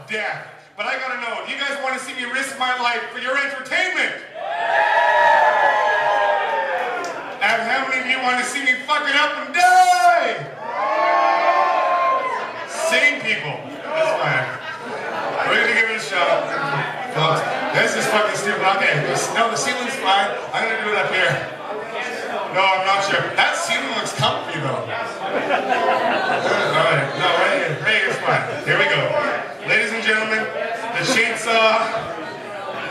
death. But I gotta know, do you guys want to see me risk my life for your entertainment? And how many of you want to see me fuck it up and die? Sane people. That's fine. We're gonna give it a shot. Folks, this is fucking stupid. Okay, no, the ceiling's fine. I'm gonna do it up here. No, I'm not sure. That ceiling looks comfy though. Alright, no, right here. Right here's fine. Here we go. Ladies and gentlemen, the chainsaw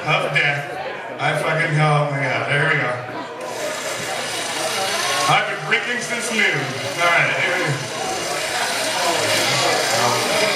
of death. I fucking hell, oh my god, there we go. I've been drinking since noon. Alright, here we go.